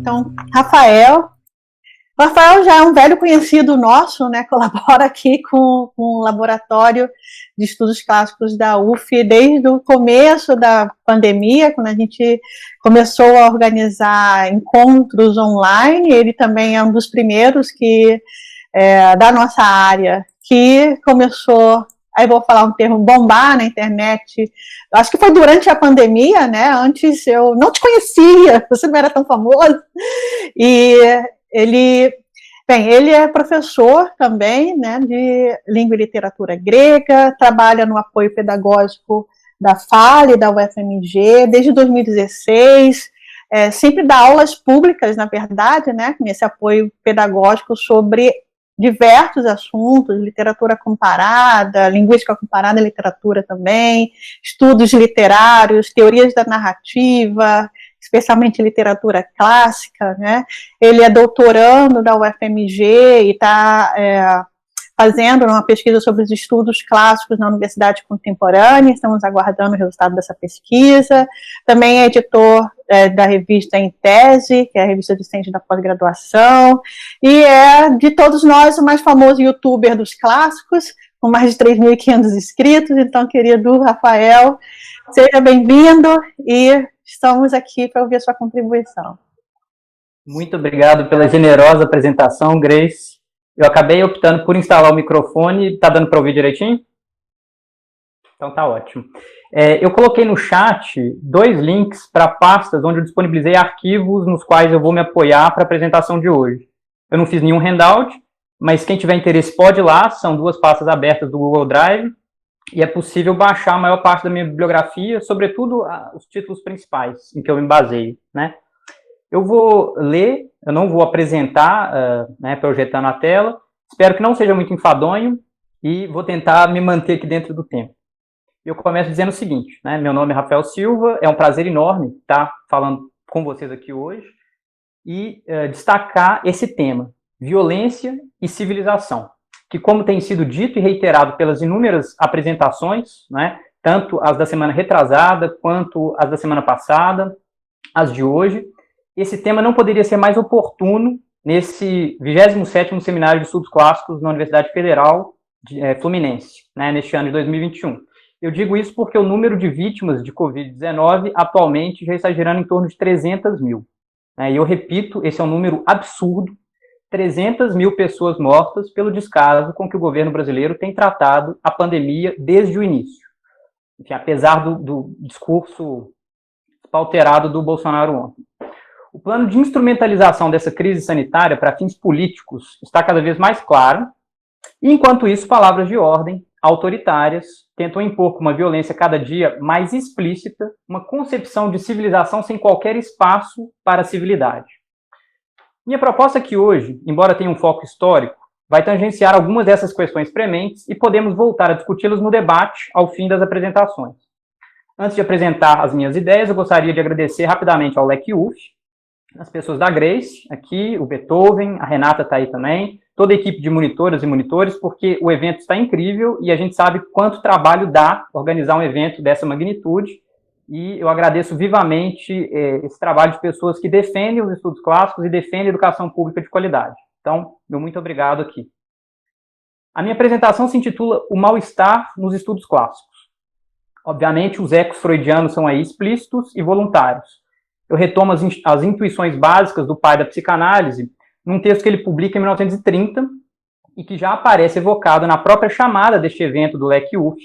Então, o Rafael já é um velho conhecido nosso, né? Colabora aqui com o Laboratório de Estudos Clássicos da UF desde o começo da pandemia, quando a gente começou a organizar encontros online. Ele também é um dos primeiros da nossa área que começou, aí vou falar um termo, bombar na internet. Acho que foi durante a pandemia, né? Antes eu não te conhecia, você não era tão famoso. E ele é professor também, né, de língua e literatura grega, trabalha no apoio pedagógico da FALE, da UFMG, desde 2016, sempre dá aulas públicas, na verdade, né, com esse apoio pedagógico sobre diversos assuntos, literatura comparada, linguística comparada, literatura também, estudos literários, teorias da narrativa, especialmente literatura clássica, né? Ele é doutorando da UFMG e está fazendo uma pesquisa sobre os estudos clássicos na Universidade Contemporânea. Estamos aguardando o resultado dessa pesquisa. Também é editor da revista Em Tese, que é a revista docente da pós-graduação, e é, de todos nós, o mais famoso youtuber dos clássicos, com mais de 3.500 inscritos. Então, querido Rafael, seja bem-vindo e estamos aqui para ouvir a sua contribuição. Muito obrigado pela generosa apresentação, Grace. Eu acabei optando por instalar o microfone. Está dando para ouvir direitinho? Então tá ótimo. Eu coloquei no chat 2 links para pastas onde eu disponibilizei arquivos nos quais eu vou me apoiar para a apresentação de hoje. Eu não fiz nenhum handout, mas quem tiver interesse pode ir lá. São 2 pastas abertas do Google Drive. E é possível baixar a maior parte da minha bibliografia, sobretudo os títulos principais em que eu me baseio, né? Eu vou ler, eu não vou apresentar, projetando a tela. Espero que não seja muito enfadonho e vou tentar me manter aqui dentro do tempo. Eu começo dizendo o seguinte, né? Meu nome é Rafael Silva, é um prazer enorme estar falando com vocês aqui hoje e destacar esse tema, violência e civilização, que, como tem sido dito e reiterado pelas inúmeras apresentações, né, tanto as da semana retrasada, quanto as da semana passada, as de hoje, esse tema não poderia ser mais oportuno nesse 27º Seminário de Estudos Clássicos na Universidade Federal Fluminense, né, neste ano de 2021. Eu digo isso porque o número de vítimas de Covid-19 atualmente já está girando em torno de 300 mil. E eu repito, esse é um número absurdo, 300 mil pessoas mortas pelo descaso com que o governo brasileiro tem tratado a pandemia desde o início. Enfim, apesar do discurso alterado do Bolsonaro ontem. O plano de instrumentalização dessa crise sanitária para fins políticos está cada vez mais claro, e enquanto isso, palavras de ordem autoritárias tentam impor com uma violência cada dia mais explícita uma concepção de civilização sem qualquer espaço para a civilidade. Minha proposta aqui hoje, embora tenha um foco histórico, vai tangenciar algumas dessas questões prementes e podemos voltar a discuti-las no debate ao fim das apresentações. Antes de apresentar as minhas ideias, eu gostaria de agradecer rapidamente ao LEC UF, as pessoas da Grace, aqui, o Beethoven, a Renata está aí também, toda a equipe de monitoras e monitores, porque o evento está incrível e a gente sabe quanto trabalho dá organizar um evento dessa magnitude, e eu agradeço vivamente esse trabalho de pessoas que defendem os estudos clássicos e defendem a educação pública de qualidade. Então, meu muito obrigado aqui. A minha apresentação se intitula O Mal-Estar nos Estudos Clássicos. Obviamente, os ecos freudianos são aí explícitos e voluntários. Eu retomo as intuições básicas do pai da psicanálise num texto que ele publica em 1930 e que já aparece evocado na própria chamada deste evento do LEC UF,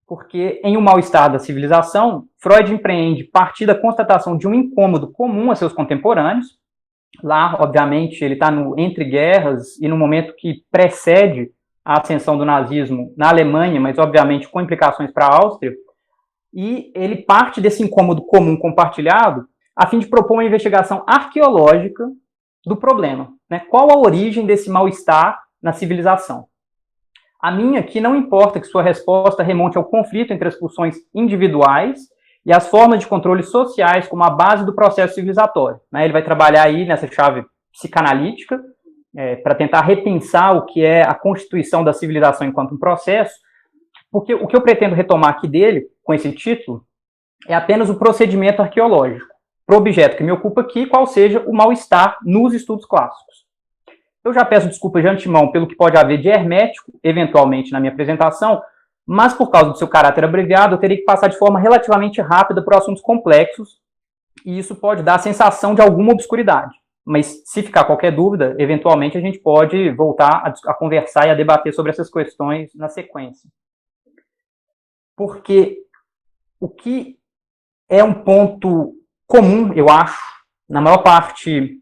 porque em O Mal-Estar da Civilização, Freud empreende partir da constatação de um incômodo comum a seus contemporâneos. Lá, obviamente, ele está entre guerras e no momento que precede a ascensão do nazismo na Alemanha, mas obviamente com implicações para a Áustria, e ele parte desse incômodo comum compartilhado a fim de propor uma investigação arqueológica do problema, né? Qual a origem desse mal-estar na civilização? A minha aqui não importa que sua resposta remonte ao conflito entre as pulsões individuais e as formas de controle sociais como a base do processo civilizatório, né? Ele vai trabalhar aí nessa chave psicanalítica para tentar repensar o que é a constituição da civilização enquanto um processo, porque o que eu pretendo retomar aqui dele, com esse título, é apenas o procedimento arqueológico, para o objeto que me ocupa aqui, qual seja o mal-estar nos estudos clássicos. Eu já peço desculpas de antemão pelo que pode haver de hermético, eventualmente, na minha apresentação, mas por causa do seu caráter abreviado, eu teria que passar de forma relativamente rápida por assuntos complexos, e isso pode dar a sensação de alguma obscuridade. Mas, se ficar qualquer dúvida, eventualmente a gente pode voltar a conversar e a debater sobre essas questões na sequência. Porque o que é um ponto comum, eu acho, na maior parte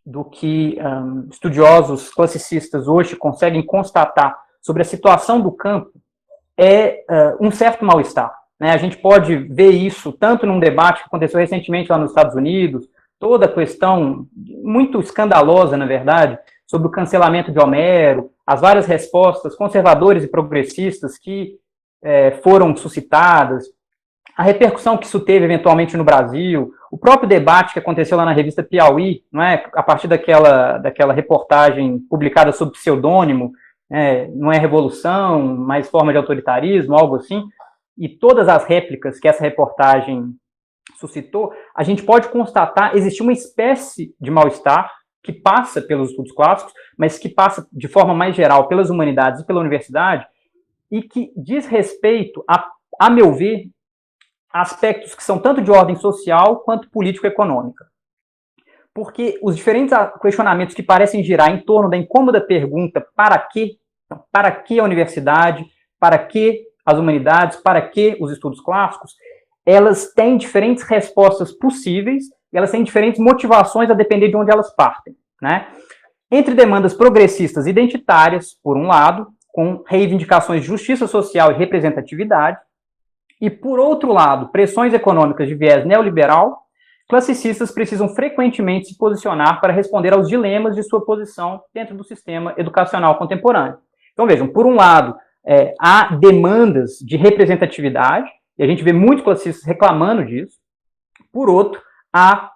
do que estudiosos classicistas hoje conseguem constatar sobre a situação do campo, é um certo mal-estar. Né? A gente pode ver isso tanto num debate que aconteceu recentemente lá nos Estados Unidos, toda a questão muito escandalosa, na verdade, sobre o cancelamento de Homero, as várias respostas conservadoras e progressistas que foram suscitadas, a repercussão que isso teve eventualmente no Brasil, o próprio debate que aconteceu lá na revista Piauí, não é? A partir daquela reportagem publicada sob pseudônimo, não é revolução, mas forma de autoritarismo, algo assim, e todas as réplicas que essa reportagem suscitou, a gente pode constatar existir uma espécie de mal-estar que passa pelos estudos clássicos, mas que passa de forma mais geral pelas humanidades e pela universidade, e que diz respeito, a meu ver, aspectos que são tanto de ordem social quanto político-econômica. Porque os diferentes questionamentos que parecem girar em torno da incômoda pergunta para quê? Então, para que a universidade? Para que as humanidades? Para que os estudos clássicos? Elas têm diferentes respostas possíveis e elas têm diferentes motivações a depender de onde elas partem. Né? Entre demandas progressistas identitárias, por um lado, com reivindicações de justiça social e representatividade, e, por outro lado, pressões econômicas de viés neoliberal, classicistas precisam frequentemente se posicionar para responder aos dilemas de sua posição dentro do sistema educacional contemporâneo. Então, vejam, por um lado, há demandas de representatividade, e a gente vê muitos classicistas reclamando disso. Por outro, há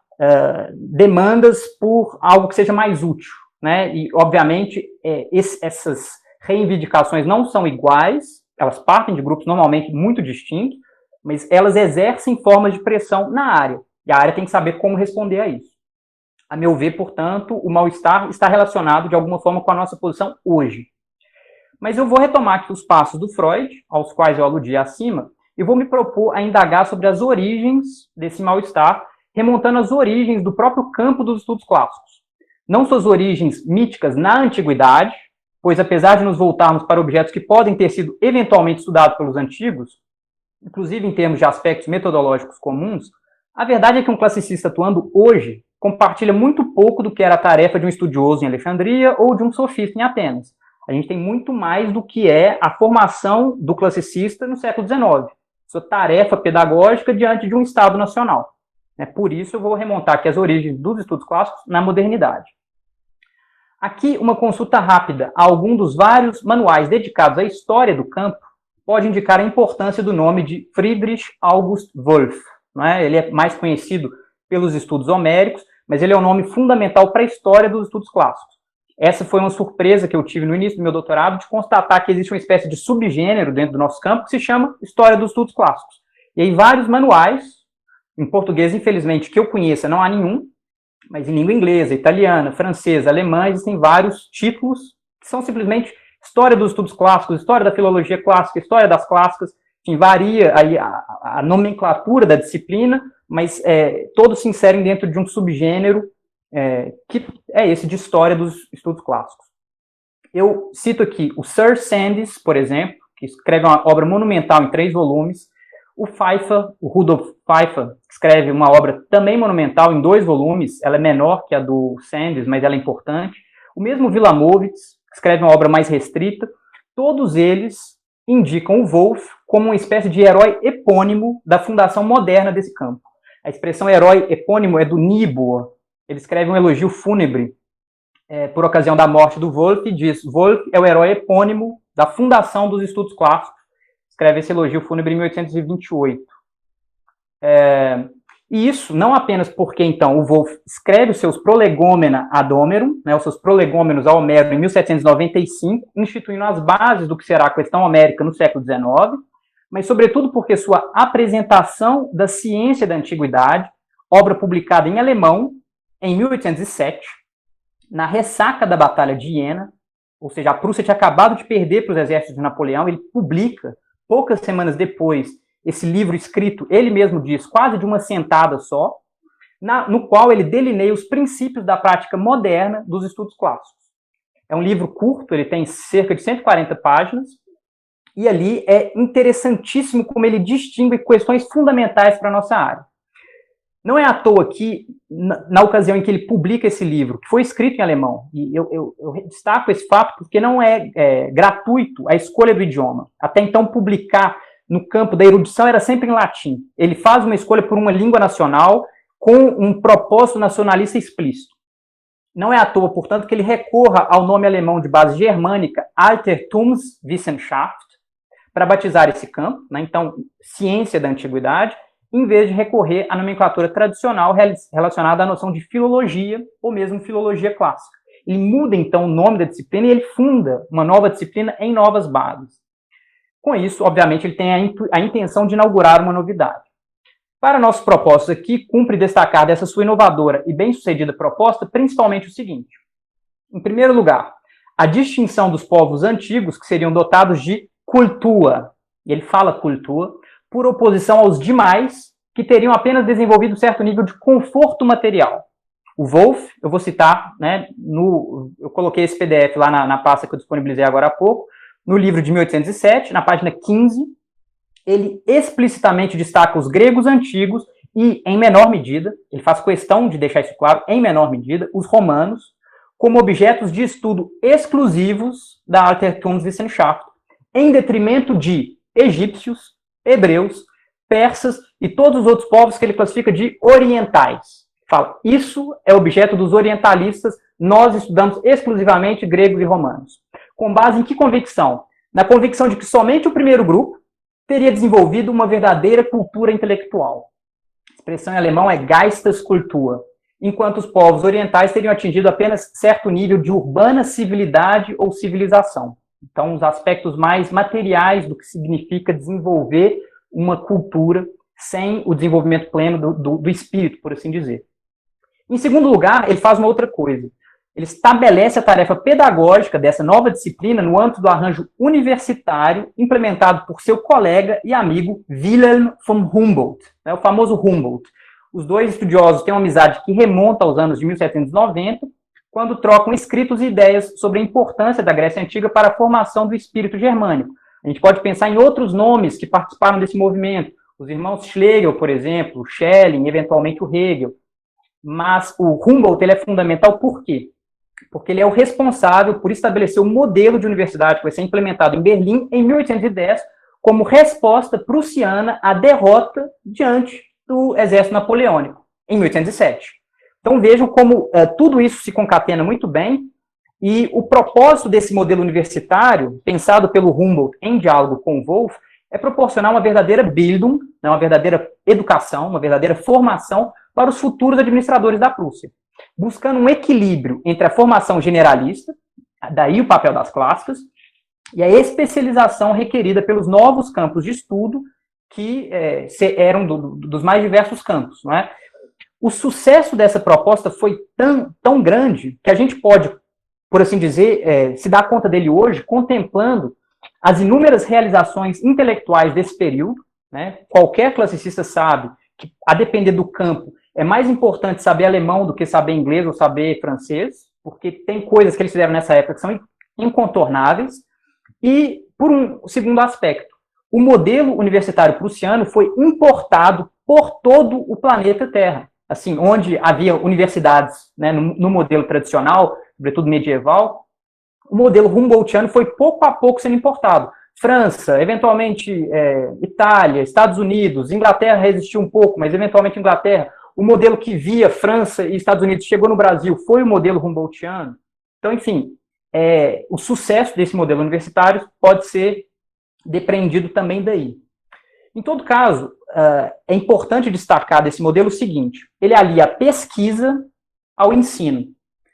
demandas por algo que seja mais útil. Né? E, obviamente, essas reivindicações não são iguais, elas partem de grupos normalmente muito distintos, mas elas exercem formas de pressão na área. E a área tem que saber como responder a isso. A meu ver, portanto, o mal-estar está relacionado de alguma forma com a nossa posição hoje. Mas eu vou retomar aqui os passos do Freud, aos quais eu aludi acima, e vou me propor a indagar sobre as origens desse mal-estar, remontando as origens do próprio campo dos estudos clássicos. Não suas origens míticas na antiguidade, pois apesar de nos voltarmos para objetos que podem ter sido eventualmente estudados pelos antigos, inclusive em termos de aspectos metodológicos comuns, a verdade é que um classicista atuando hoje compartilha muito pouco do que era a tarefa de um estudioso em Alexandria ou de um sofista em Atenas. A gente tem muito mais do que é a formação do classicista no século XIX, sua tarefa pedagógica diante de um Estado nacional. Por isso eu vou remontar aqui as origens dos estudos clássicos na modernidade. Aqui, uma consulta rápida a algum dos vários manuais dedicados à história do campo pode indicar a importância do nome de Friedrich August Wolff. Ele é mais conhecido pelos estudos homéricos, mas ele é um nome fundamental para a história dos estudos clássicos. Essa foi uma surpresa que eu tive no início do meu doutorado, de constatar que existe uma espécie de subgênero dentro do nosso campo que se chama História dos Estudos Clássicos. E aí vários manuais, em português, infelizmente, que eu conheça, não há nenhum, mas em língua inglesa, italiana, francesa, alemã, existem vários títulos que são simplesmente História dos Estudos Clássicos, História da Filologia Clássica, História das Clássicas, enfim, varia aí a nomenclatura da disciplina, mas todos se inserem dentro de um subgênero que é esse de História dos Estudos Clássicos. Eu cito aqui o Sir Sandys, por exemplo, que escreve uma obra monumental em 3 volumes, o Pfeiffer, o Rudolf Pfeiffer, escreve uma obra também monumental em 2 volumes, ela é menor que a do Sandys, mas ela é importante. O mesmo Wilamowitz, que escreve uma obra mais restrita. Todos eles indicam o Wolff como uma espécie de herói epônimo da fundação moderna desse campo. A expressão herói epônimo é do Niebuhr. Ele escreve um elogio fúnebre por ocasião da morte do Wolff e diz: Wolff é o herói epônimo da fundação dos estudos clássicos. Escreve esse elogio fúnebre em 1828. E isso não apenas porque, então, o Wolff escreve os seus Prolegomena ad Homerum, os seus Prolegômenos a Homero, em 1795, instituindo as bases do que será a questão homérica no século XIX, mas, sobretudo, porque sua apresentação da ciência da antiguidade obra publicada em alemão em 1807, na ressaca da Batalha de Iena, ou seja, a Prússia tinha acabado de perder para os exércitos de Napoleão. Ele publica, poucas semanas depois, esse livro escrito, ele mesmo diz, quase de uma sentada só, no qual ele delineia os princípios da prática moderna dos estudos clássicos. É um livro curto, ele tem cerca de 140 páginas, e ali é interessantíssimo como ele distingue questões fundamentais para a nossa área. Não é à toa que, na ocasião em que ele publica esse livro, que foi escrito em alemão, e eu destaco esse fato porque não é gratuito a escolha do idioma. Até então, publicar no campo da erudição era sempre em latim. Ele faz uma escolha por uma língua nacional com um propósito nacionalista explícito. Não é à toa, portanto, que ele recorra ao nome alemão de base germânica Altertumswissenschaft para batizar esse campo, né? Então, ciência da antiguidade, em vez de recorrer à nomenclatura tradicional relacionada à noção de filologia ou mesmo filologia clássica. Ele muda, então, o nome da disciplina e ele funda uma nova disciplina em novas bases. Com isso, obviamente, ele tem a intenção de inaugurar uma novidade. Para nossos propósitos aqui, cumpre destacar dessa sua inovadora e bem-sucedida proposta, principalmente o seguinte. Em primeiro lugar, a distinção dos povos antigos, que seriam dotados de cultura, e ele fala cultura, por oposição aos demais, que teriam apenas desenvolvido certo nível de conforto material. O Wolff, eu vou citar, né, eu coloquei esse PDF lá na pasta que eu disponibilizei agora há pouco, no livro de 1807, na página 15, ele explicitamente destaca os gregos antigos e, em menor medida, ele faz questão de deixar isso claro, em menor medida, os romanos, como objetos de estudo exclusivos da Altertumswissenschaft, em detrimento de egípcios, hebreus, persas e todos os outros povos que ele classifica de orientais. Fala, isso é objeto dos orientalistas, nós estudamos exclusivamente gregos e romanos. Com base em que convicção? Na convicção de que somente o primeiro grupo teria desenvolvido uma verdadeira cultura intelectual. A expressão em alemão é Geisteskultur, enquanto os povos orientais teriam atingido apenas certo nível de urbana civilidade ou civilização. Então, os aspectos mais materiais do que significa desenvolver uma cultura sem o desenvolvimento pleno do espírito, por assim dizer. Em segundo lugar, ele faz uma outra coisa. Ele estabelece a tarefa pedagógica dessa nova disciplina no âmbito do arranjo universitário implementado por seu colega e amigo Wilhelm von Humboldt, né, o famoso Humboldt. Os dois estudiosos têm uma amizade que remonta aos anos de 1790, quando trocam escritos e ideias sobre a importância da Grécia Antiga para a formação do espírito germânico. A gente pode pensar em outros nomes que participaram desse movimento, os irmãos Schlegel, por exemplo, Schelling, eventualmente o Hegel. Mas o Humboldt ele é fundamental por quê? Porque ele é o responsável por estabelecer o modelo de universidade que vai ser implementado em Berlim em 1810 como resposta prussiana à derrota diante do exército napoleônico, em 1807. Então vejam como tudo isso se concatena muito bem, e o propósito desse modelo universitário, pensado pelo Humboldt em diálogo com o Wolff, é proporcionar uma verdadeira Bildung, uma verdadeira educação, uma verdadeira formação para os futuros administradores da Prússia, buscando um equilíbrio entre a formação generalista, daí o papel das clássicas, e a especialização requerida pelos novos campos de estudo, que eram dos mais diversos campos, não é? O sucesso dessa proposta foi tão grande que a gente pode, por assim dizer, se dar conta dele hoje, contemplando as inúmeras realizações intelectuais desse período, né? Qualquer classicista sabe que, a depender do campo, é mais importante saber alemão do que saber inglês ou saber francês, porque tem coisas que eles fizeram nessa época que são incontornáveis. E, por um segundo aspecto, o modelo universitário prussiano foi importado por todo o planeta Terra. Assim, onde havia universidades, né, no modelo tradicional, sobretudo medieval, o modelo Humboldtiano foi pouco a pouco sendo importado. França, eventualmente Itália, Estados Unidos, Inglaterra resistiu um pouco, mas eventualmente Inglaterra. O modelo que via França e Estados Unidos chegou no Brasil foi o modelo Humboldtiano. Então, enfim, o sucesso desse modelo universitário pode ser depreendido também daí. Em todo caso, é importante destacar desse modelo o seguinte: ele alia a pesquisa ao ensino.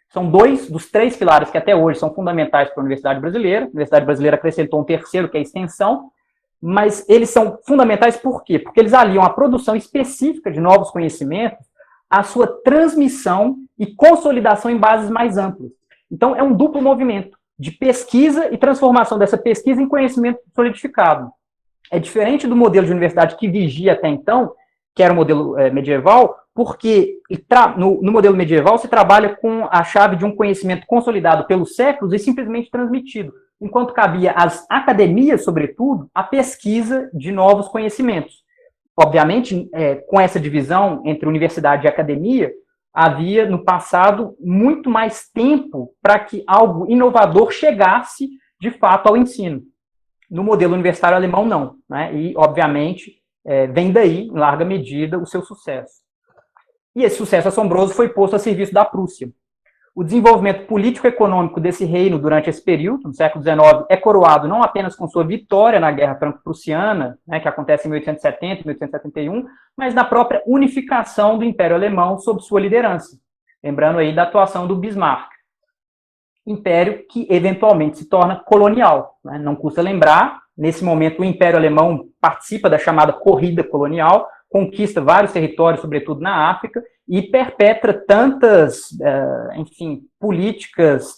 São dois dos três pilares que até hoje são fundamentais para a Universidade Brasileira. A Universidade Brasileira acrescentou um terceiro, que é a extensão, mas eles são fundamentais por quê? Porque eles aliam a produção específica de novos conhecimentos à sua transmissão e consolidação em bases mais amplas. Então, é um duplo movimento de pesquisa e transformação dessa pesquisa em conhecimento solidificado. É diferente do modelo de universidade que vigia até então, que era o modelo medieval, porque no modelo medieval se trabalha com a chave de um conhecimento consolidado pelos séculos e simplesmente transmitido, enquanto cabia às academias, sobretudo, a pesquisa de novos conhecimentos. Obviamente, com essa divisão entre universidade e academia, havia, no passado, muito mais tempo para que algo inovador chegasse, de fato, ao ensino. No modelo universitário alemão, não. Né? E, obviamente, vem daí, em larga medida, o seu sucesso. E esse sucesso assombroso foi posto a serviço da Prússia. O desenvolvimento político-econômico desse reino durante esse período, no século XIX, é coroado não apenas com sua vitória na Guerra Franco-Prussiana, né, que acontece em 1870 e 1871, mas na própria unificação do Império Alemão sob sua liderança. Lembrando aí da atuação do Bismarck. Império que eventualmente se torna colonial. Né? Não custa lembrar, nesse momento o Império Alemão participa da chamada corrida colonial, conquista vários territórios, sobretudo na África, e perpetra tantas, enfim, políticas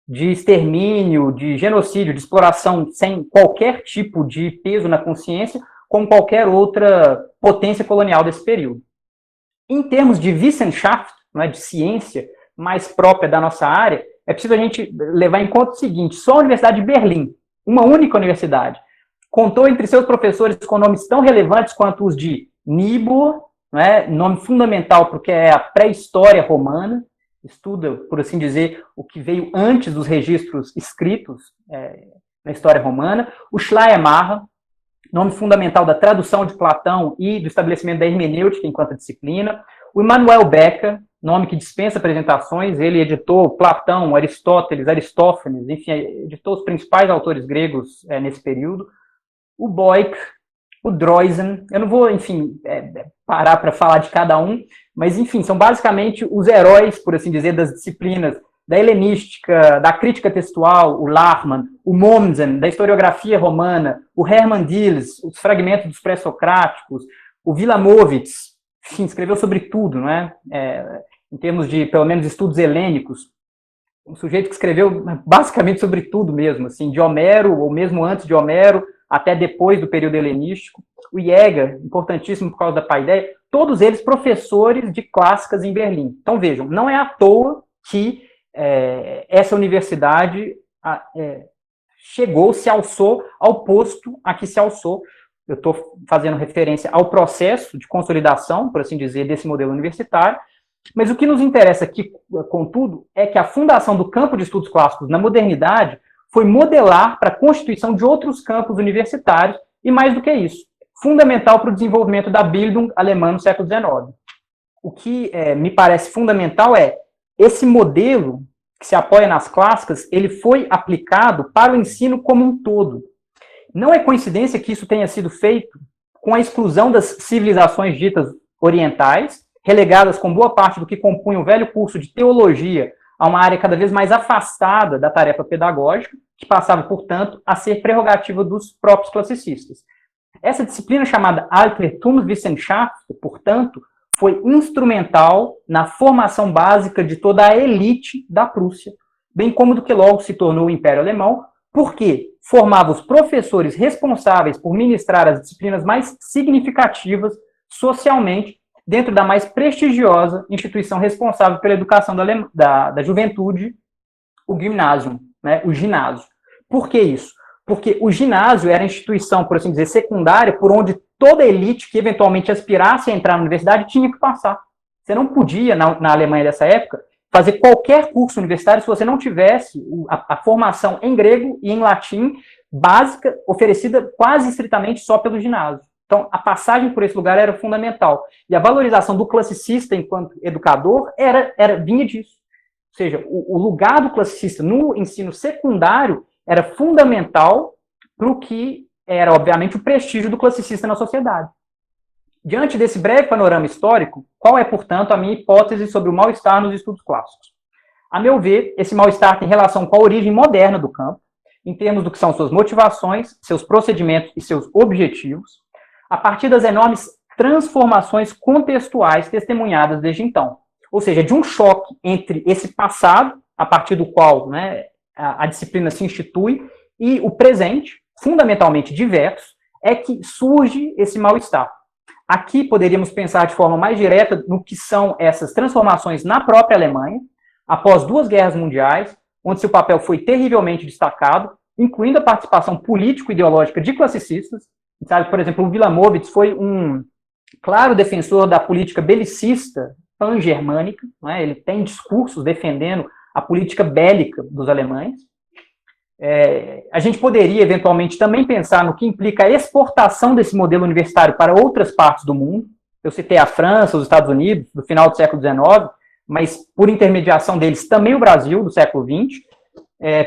de extermínio, de genocídio, de exploração sem qualquer tipo de peso na consciência, como qualquer outra potência colonial desse período. Em termos de Wissenschaft, né, de ciência mais própria da nossa área, é preciso a gente levar em conta o seguinte: só a Universidade de Berlim, uma única universidade, contou entre seus professores com nomes tão relevantes quanto os de Niebuhr, né, nome fundamental porque é a pré-história romana, estuda, por assim dizer, o que veio antes dos registros escritos na história romana, o Schleiermacher, nome fundamental da tradução de Platão e do estabelecimento da hermenêutica enquanto disciplina, o Immanuel Becker, nome que dispensa apresentações, ele editou Platão, Aristóteles, Aristófanes, enfim, editou os principais autores gregos nesse período, o Boyk, o Droysen, eu não vou, enfim, parar para falar de cada um, mas, enfim, são basicamente os heróis, por assim dizer, das disciplinas da helenística, da crítica textual, o Lachmann, o Mommsen, da historiografia romana, o Hermann Diels, os fragmentos dos pré-socráticos, o Wilamowitz, enfim, escreveu sobre tudo, não é? Em termos de, pelo menos, estudos helênicos, um sujeito que escreveu basicamente sobre tudo mesmo, assim, de Homero, ou mesmo antes de Homero, até depois do período helenístico. O Jäger, importantíssimo por causa da paideia, todos eles professores de clássicas em Berlim. Então, vejam, não é à toa que essa universidade chegou, se alçou ao posto a que se alçou. Eu estou fazendo referência ao processo de consolidação, por assim dizer, desse modelo universitário, mas o que nos interessa aqui, contudo, é que a fundação do campo de estudos clássicos na modernidade foi modelar para a constituição de outros campos universitários, e mais do que isso, fundamental para o desenvolvimento da Bildung alemã no século XIX. O que me parece fundamental é esse modelo que se apoia nas clássicas, ele foi aplicado para o ensino como um todo. Não é coincidência que isso tenha sido feito com a exclusão das civilizações ditas orientais, relegadas com boa parte do que compunha o velho curso de teologia a uma área cada vez mais afastada da tarefa pedagógica, que passava, portanto, a ser prerrogativa dos próprios classicistas. Essa disciplina chamada Altertumswissenschaft, portanto, foi instrumental na formação básica de toda a elite da Prússia, bem como do que logo se tornou o Império Alemão, porque formava os professores responsáveis por ministrar as disciplinas mais significativas socialmente dentro da mais prestigiosa instituição responsável pela educação da juventude, o Gymnasium, né, o ginásio. Por que isso? Porque o ginásio era a instituição, por assim dizer, secundária, por onde toda elite que eventualmente aspirasse a entrar na universidade tinha que passar. Você não podia, na Alemanha dessa época, fazer qualquer curso universitário se você não tivesse a formação em grego e em latim básica, oferecida quase estritamente só pelo ginásio. Então, a passagem por esse lugar era fundamental. E a valorização do classicista enquanto educador vinha disso. Ou seja, o lugar do classicista no ensino secundário era fundamental para o que era, obviamente, o prestígio do classicista na sociedade. Diante desse breve panorama histórico, qual é, portanto, a minha hipótese sobre o mal-estar nos estudos clássicos? A meu ver, esse mal-estar tem relação com a origem moderna do campo, em termos do que são suas motivações, seus procedimentos e seus objetivos, a partir das enormes transformações contextuais testemunhadas desde então. Ou seja, de um choque entre esse passado, a partir do qual, né, a disciplina se institui, e o presente, fundamentalmente diverso, é que surge esse mal-estar. Aqui poderíamos pensar de forma mais direta no que são essas transformações na própria Alemanha, após 2 guerras mundiais, onde seu papel foi terrivelmente destacado, incluindo a participação político-ideológica de classicistas. Sabe, por exemplo, o Wilamowitz foi um claro defensor da política belicista pan-germânica, né? Ele tem discursos defendendo a política bélica dos alemães. A gente poderia, eventualmente, também pensar no que implica a exportação desse modelo universitário para outras partes do mundo. Eu citei a França, os Estados Unidos, do final do século XIX, mas, por intermediação deles, também o Brasil, do século XX,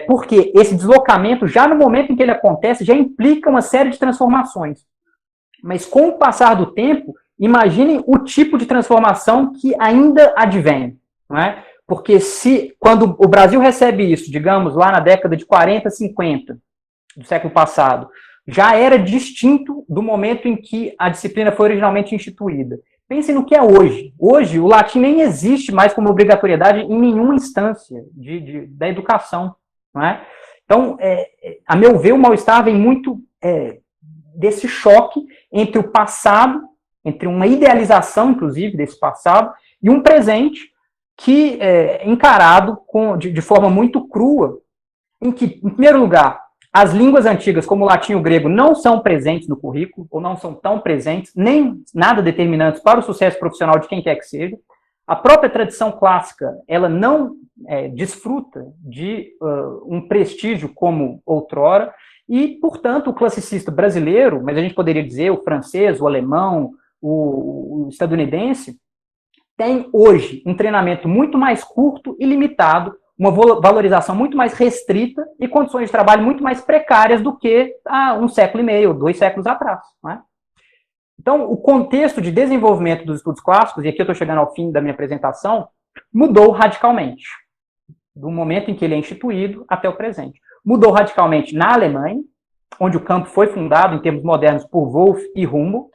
porque esse deslocamento, já no momento em que ele acontece, já implica uma série de transformações. Mas, com o passar do tempo, imaginem o tipo de transformação que ainda advém, não é? Porque quando o Brasil recebe isso, digamos, lá na década de 40, 50, do século passado, já era distinto do momento em que a disciplina foi originalmente instituída. Pensem no que é hoje. Hoje, o latim nem existe mais como obrigatoriedade em nenhuma instância da educação. Não é? Então, a meu ver, o mal-estar vem muito desse choque entre o passado, entre uma idealização, inclusive, desse passado, e um presente que é encarado de forma muito crua, em que, em primeiro lugar, as línguas antigas, como o latim e o grego, não são presentes no currículo, ou não são tão presentes, nem nada determinantes para o sucesso profissional de quem quer que seja. A própria tradição clássica, ela não desfruta de um prestígio como outrora, e, portanto, o classicista brasileiro, mas a gente poderia dizer o francês, o alemão, o estadunidense, tem hoje um treinamento muito mais curto e limitado, uma valorização muito mais restrita e condições de trabalho muito mais precárias do que há 1 século e meio, 2 séculos atrás. Não é? Então, o contexto de desenvolvimento dos estudos clássicos, e aqui eu estou chegando ao fim da minha apresentação, mudou radicalmente, do momento em que ele é instituído até o presente. Mudou radicalmente na Alemanha, onde o campo foi fundado, em termos modernos, por Wolff e Humboldt.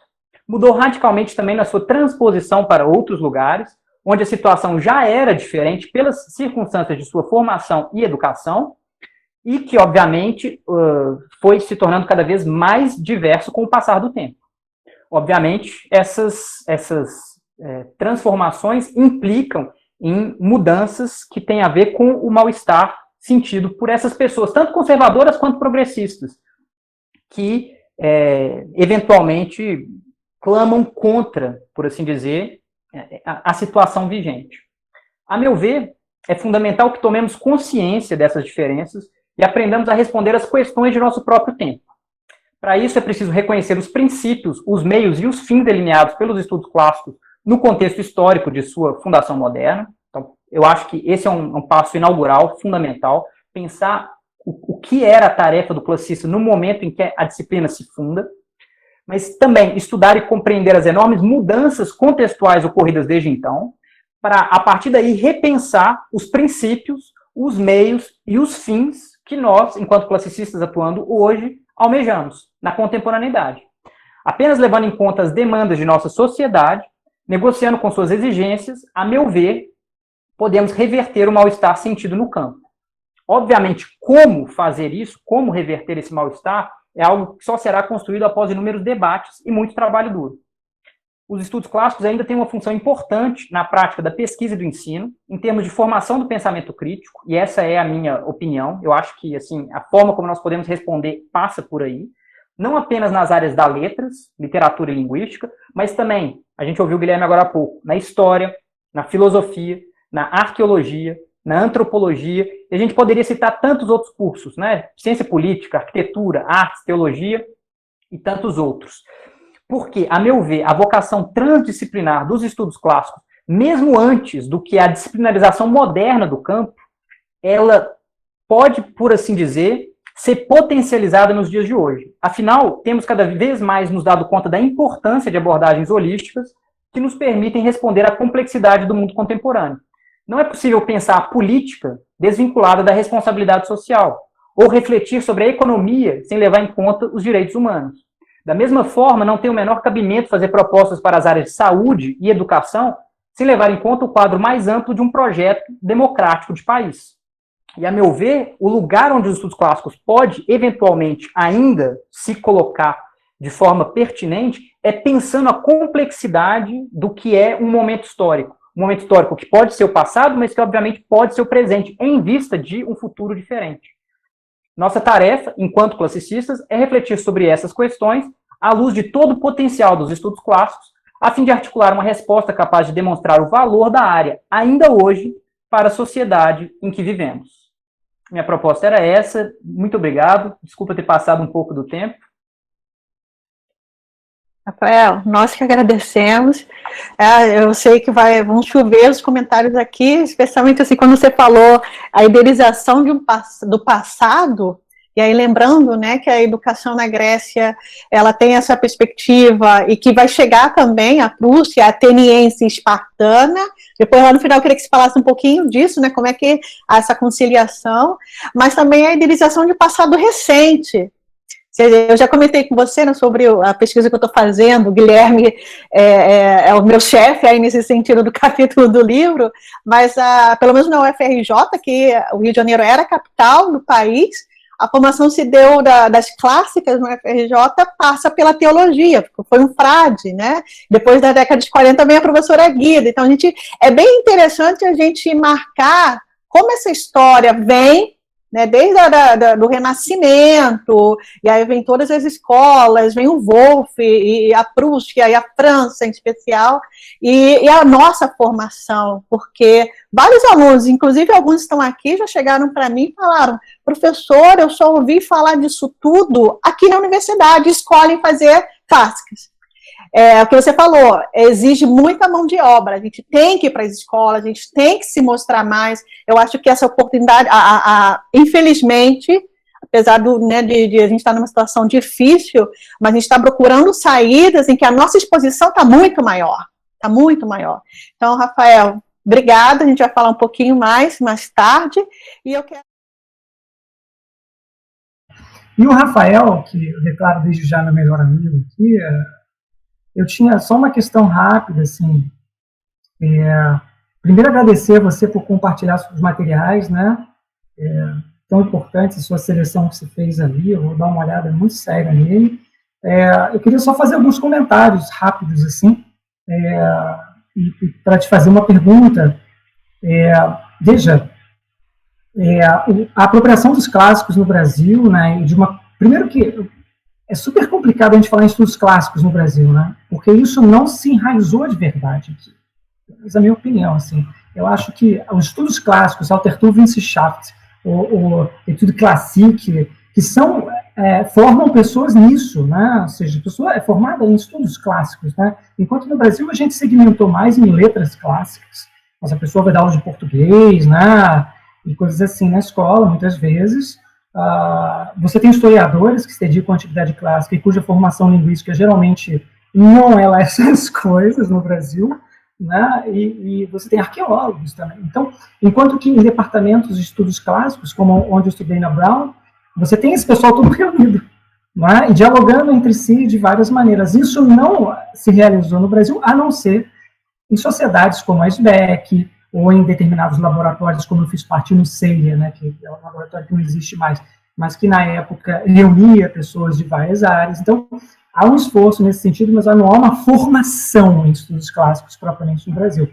Mudou radicalmente também na sua transposição para outros lugares, onde a situação já era diferente pelas circunstâncias de sua formação e educação, e que, obviamente, foi se tornando cada vez mais diverso com o passar do tempo. Obviamente, essas transformações implicam em mudanças que têm a ver com o mal-estar sentido por essas pessoas, tanto conservadoras quanto progressistas, que, eventualmente, clamam contra, por assim dizer, a situação vigente. A meu ver, é fundamental que tomemos consciência dessas diferenças e aprendamos a responder às questões de nosso próprio tempo. Para isso, é preciso reconhecer os princípios, os meios e os fins delineados pelos estudos clássicos no contexto histórico de sua fundação moderna. Então, eu acho que esse é um passo inaugural, fundamental, pensar o que era a tarefa do classicista no momento em que a disciplina se funda, mas também estudar e compreender as enormes mudanças contextuais ocorridas desde então, para, a partir daí, repensar os princípios, os meios e os fins que nós, enquanto classicistas atuando hoje, almejamos na contemporaneidade. Apenas levando em conta as demandas de nossa sociedade, negociando com suas exigências, a meu ver, podemos reverter o mal-estar sentido no campo. Obviamente, como fazer isso, como reverter esse mal-estar, é algo que só será construído após inúmeros debates e muito trabalho duro. Os estudos clássicos ainda têm uma função importante na prática da pesquisa e do ensino, em termos de formação do pensamento crítico, e essa é a minha opinião. Eu acho que assim, a forma como nós podemos responder passa por aí, não apenas nas áreas das letras, literatura e linguística, mas também, a gente ouviu o Guilherme agora há pouco, na história, na filosofia, na arqueologia, na antropologia, e a gente poderia citar tantos outros cursos, né? Ciência política, arquitetura, artes, teologia e tantos outros. Porque, a meu ver, a vocação transdisciplinar dos estudos clássicos, mesmo antes do que a disciplinarização moderna do campo, ela pode, por assim dizer, ser potencializada nos dias de hoje. Afinal, temos cada vez mais nos dado conta da importância de abordagens holísticas que nos permitem responder à complexidade do mundo contemporâneo. Não é possível pensar a política desvinculada da responsabilidade social, ou refletir sobre a economia sem levar em conta os direitos humanos. Da mesma forma, não tem o menor cabimento fazer propostas para as áreas de saúde e educação sem levar em conta o quadro mais amplo de um projeto democrático de país. E, a meu ver, o lugar onde os estudos clássicos pode, eventualmente, ainda se colocar de forma pertinente é pensando a complexidade do que é um momento histórico. Um momento histórico que pode ser o passado, mas que, obviamente, pode ser o presente, em vista de um futuro diferente. Nossa tarefa, enquanto classicistas, é refletir sobre essas questões à luz de todo o potencial dos estudos clássicos, a fim de articular uma resposta capaz de demonstrar o valor da área, ainda hoje, para a sociedade em que vivemos. Minha proposta era essa. Muito obrigado. Desculpa ter passado um pouco do tempo. Rafael, nós que agradecemos. Eu sei que vão chover os comentários aqui, especialmente assim, quando você falou a idealização do passado, e aí lembrando, né, que a educação na Grécia, ela tem essa perspectiva, e que vai chegar também a Prússia, a ateniense espartana. Depois, lá no final, eu queria que você falasse um pouquinho disso, né, como é que essa conciliação, mas também a idealização de passado recente. Eu já comentei com você, né, sobre a pesquisa que eu estou fazendo. O Guilherme é o meu chefe aí nesse sentido do capítulo do livro, mas pelo menos na UFRJ, que o Rio de Janeiro era a capital do país, a formação se deu das clássicas no UFRJ, passa pela teologia, foi um frade, né? Depois da década de 40 vem a professora Guida. Então, é bem interessante a gente marcar como essa história vem, né, desde do Renascimento, e aí vem todas as escolas, vem o Wolff, e a Prússia, e a França em especial, e a nossa formação, porque vários alunos, inclusive alguns estão aqui, já chegaram para mim e falaram: professor, eu só ouvi falar disso tudo aqui na universidade, escolhem fazer clássicas. O que você falou, exige muita mão de obra, a gente tem que ir para as escolas, a gente tem que se mostrar mais. Eu acho que essa oportunidade, infelizmente, apesar de a gente estar numa situação difícil, mas a gente está procurando saídas em que a nossa exposição está muito maior, Então, Rafael, obrigada, a gente vai falar um pouquinho mais tarde, e eu quero... E o Rafael, que eu declaro desde já meu melhor amigo aqui, eu tinha só uma questão rápida, assim. Primeiro, agradecer a você por compartilhar os materiais, né? Tão importante a sua seleção que você fez ali. Eu vou dar uma olhada muito séria nele. Eu queria só fazer alguns comentários rápidos, assim, para te fazer uma pergunta. Veja, a apropriação dos clássicos no Brasil, né? Primeiro que é super complicado a gente falar em estudos clássicos no Brasil, né? Porque isso não se enraizou de verdade aqui. Essa é a minha opinião, assim. Eu acho que os estudos clássicos, Altertuwissenschaft, o Etude Classique, que formam pessoas nisso, né? Ou seja, a pessoa é formada em estudos clássicos, né? Enquanto no Brasil a gente segmentou mais em letras clássicas. Mas a pessoa vai dar aula de português, né? E coisas assim na escola, muitas vezes. Você tem historiadores que se dedicam à atividade clássica e cuja formação linguística geralmente não é lá essas coisas no Brasil, né? E você tem arqueólogos também. Então, enquanto que em departamentos de estudos clássicos, como onde eu estudei na Brown, você tem esse pessoal todo reunido, né? E dialogando entre si de várias maneiras. Isso não se realizou no Brasil, a não ser em sociedades como a SBEC, ou em determinados laboratórios, como eu fiz parte no CEIA, né, que é um laboratório que não existe mais, mas que na época reunia pessoas de várias áreas. Então, há um esforço nesse sentido, mas não há uma formação em estudos clássicos propriamente no Brasil.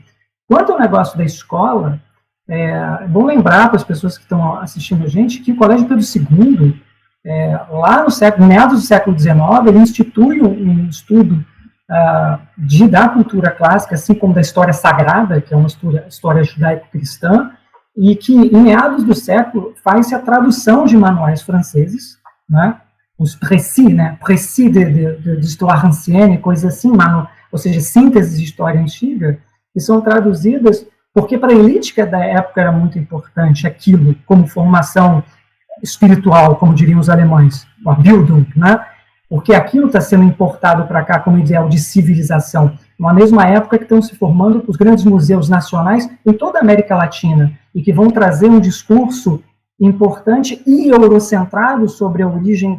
Quanto ao negócio da escola, é bom lembrar para as pessoas que estão assistindo a gente que o Colégio Pedro II, lá no meados do século XIX, ele institui um estudo da cultura clássica, assim como da história sagrada, que é uma história judaico-cristã, e que, em meados do século, faz-se a tradução de manuais franceses, né, os précis, né, précis de histoire ancienne, coisas assim, ou seja, sínteses de história antiga, que são traduzidas, porque para a elite que da época era muito importante aquilo, como formação espiritual, como diriam os alemães, a Bildung, né, porque aquilo está sendo importado para cá como ideal de civilização, na mesma época que estão se formando os grandes museus nacionais em toda a América Latina, e que vão trazer um discurso importante e eurocentrado sobre a origem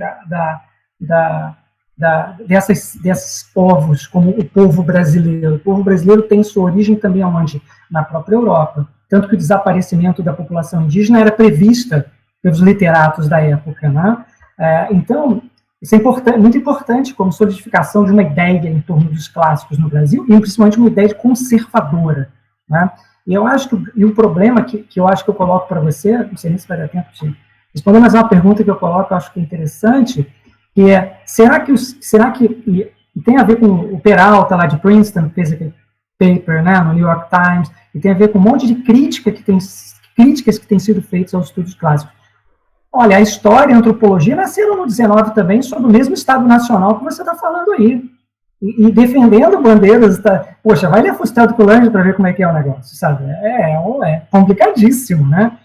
desses povos, como o povo brasileiro. O povo brasileiro tem sua origem também aonde? Na própria Europa. Tanto que o desaparecimento da população indígena era prevista pelos literatos da época, né? Então, isso é muito importante como solidificação de uma ideia em torno dos clássicos no Brasil, e principalmente uma ideia conservadora, né? E eu acho que o problema que eu acho que eu coloco para você, não sei nem se vai dar tempo de responder, mas é uma pergunta que eu coloco, eu acho que é interessante, que é, será que e tem a ver com o Peralta lá de Princeton, que fez aquele paper, né, no New York Times, e tem a ver com um monte de críticas que têm sido feitas aos estudos clássicos. Olha, a história e a antropologia nasceram no 19 também, sob o mesmo Estado Nacional que você está falando aí. E defendendo bandeiras, poxa, vai ler Fustel do Coulanges para ver como é que é o negócio, sabe? É complicadíssimo, né?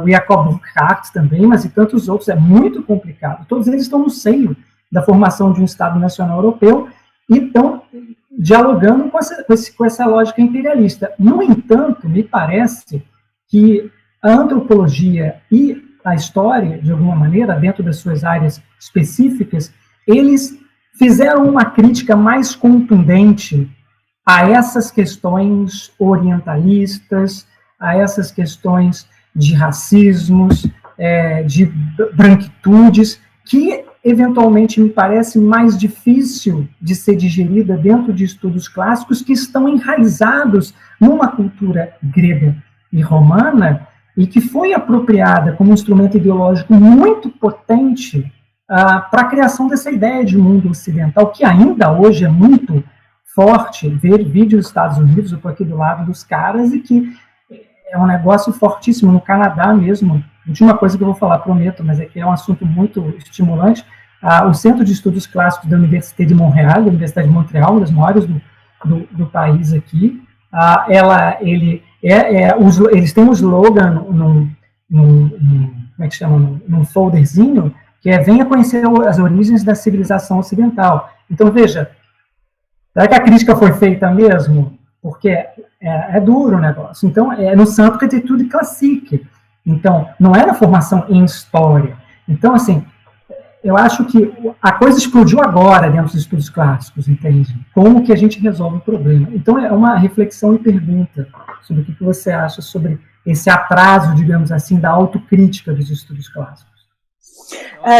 O Jacob Burckhardt também, mas e tantos outros, é muito complicado. Todos eles estão no seio da formação de um Estado Nacional Europeu e estão dialogando com essa lógica imperialista. No entanto, me parece que a antropologia e a história, de alguma maneira, dentro das suas áreas específicas, eles fizeram uma crítica mais contundente a essas questões orientalistas, a essas questões de racismos, de branquitudes, que eventualmente me parece mais difícil de ser digerida dentro de estudos clássicos que estão enraizados numa cultura grega e romana e que foi apropriada como um instrumento ideológico muito potente para a criação dessa ideia de mundo ocidental, que ainda hoje é muito forte. Ver vídeo dos Estados Unidos, eu estou aqui do lado dos caras, e que é um negócio fortíssimo, no Canadá mesmo. Última coisa que eu vou falar, prometo, mas é que é um assunto muito estimulante. O Centro de Estudos Clássicos da Université de Montréal, da Universidade de Montreal, uma das maiores do país aqui, eles têm um slogan como é que chama, num folderzinho, que é venha conhecer as origens da civilização ocidental. Então, veja, será que a crítica foi feita mesmo? Porque é duro o negócio. Então, é no Centre d'études classiques. Então, não é na formação em história. Então, assim, eu acho que a coisa explodiu agora dentro dos estudos clássicos, entende? Como que a gente resolve o problema? Então, é uma reflexão e pergunta sobre o que você acha sobre esse atraso, digamos assim, da autocrítica dos estudos clássicos.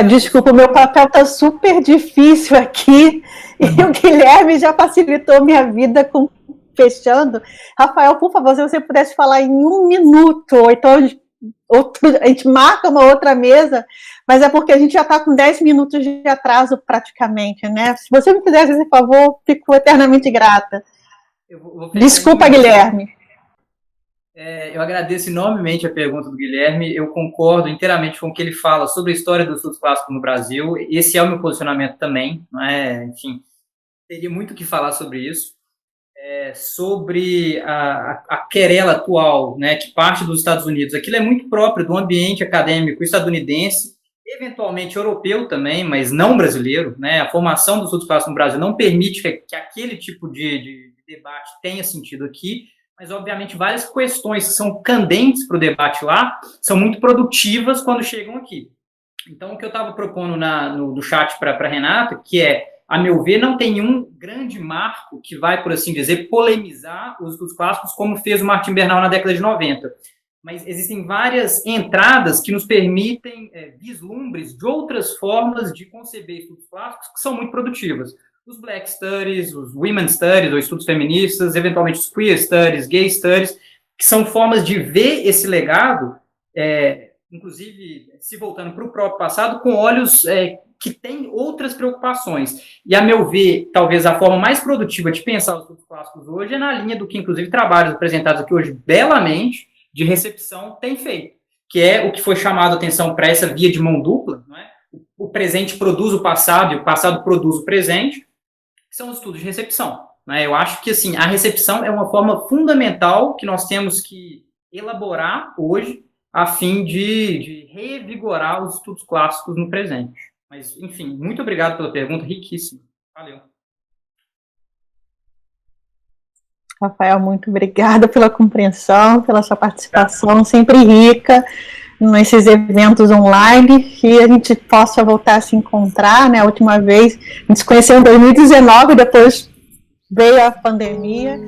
Desculpa, o meu papel está super difícil aqui, e o Guilherme já facilitou minha vida fechando. Rafael, por favor, se você pudesse falar em 1 minuto, ou então a gente marca uma outra mesa, mas é porque a gente já está com 10 minutos de atraso praticamente, né? Se você me fizesse esse favor, fico eternamente grata. Desculpa, Guilherme. Eu agradeço enormemente a pergunta do Guilherme, eu concordo inteiramente com o que ele fala sobre a história dos estudos clássicos no Brasil, esse é o meu posicionamento também, não é? Enfim, teria muito o que falar sobre isso, sobre a querela atual, né, que parte dos Estados Unidos, aquilo é muito próprio do ambiente acadêmico estadunidense, eventualmente europeu também, mas não brasileiro, né? A formação dos estudos clássicos no Brasil não permite que aquele tipo de debate tenha sentido aqui, mas, obviamente, várias questões que são candentes para o debate lá são muito produtivas quando chegam aqui. Então, o que eu estava propondo no chat para a Renata, que a meu ver, não tem um grande marco que vai, por assim dizer, polemizar os estudos clássicos como fez o Martin Bernal na década de 90. Mas existem várias entradas que nos permitem vislumbres de outras formas de conceber estudos clássicos que são muito produtivas. Os Black Studies, os Women Studies, ou estudos feministas, eventualmente os Queer Studies, Gay Studies, que são formas de ver esse legado, inclusive se voltando para o próprio passado, com olhos que têm outras preocupações. E, a meu ver, talvez a forma mais produtiva de pensar os estudos clássicos hoje é na linha do que, inclusive, trabalhos apresentados aqui hoje belamente, de recepção, tem feito, que é o que foi chamado a atenção para essa via de mão dupla, não é? O presente produz o passado e o passado produz o presente, são os estudos de recepção, né? Eu acho que, assim, a recepção é uma forma fundamental que nós temos que elaborar hoje a fim de revigorar os estudos clássicos no presente. Mas, enfim, muito obrigado pela pergunta, riquíssima. Valeu. Rafael, muito obrigada pela compreensão, pela sua participação, sempre rica. nesses eventos online, que a gente possa voltar a se encontrar, né? A última vez a gente se conheceu em 2019, depois veio a pandemia,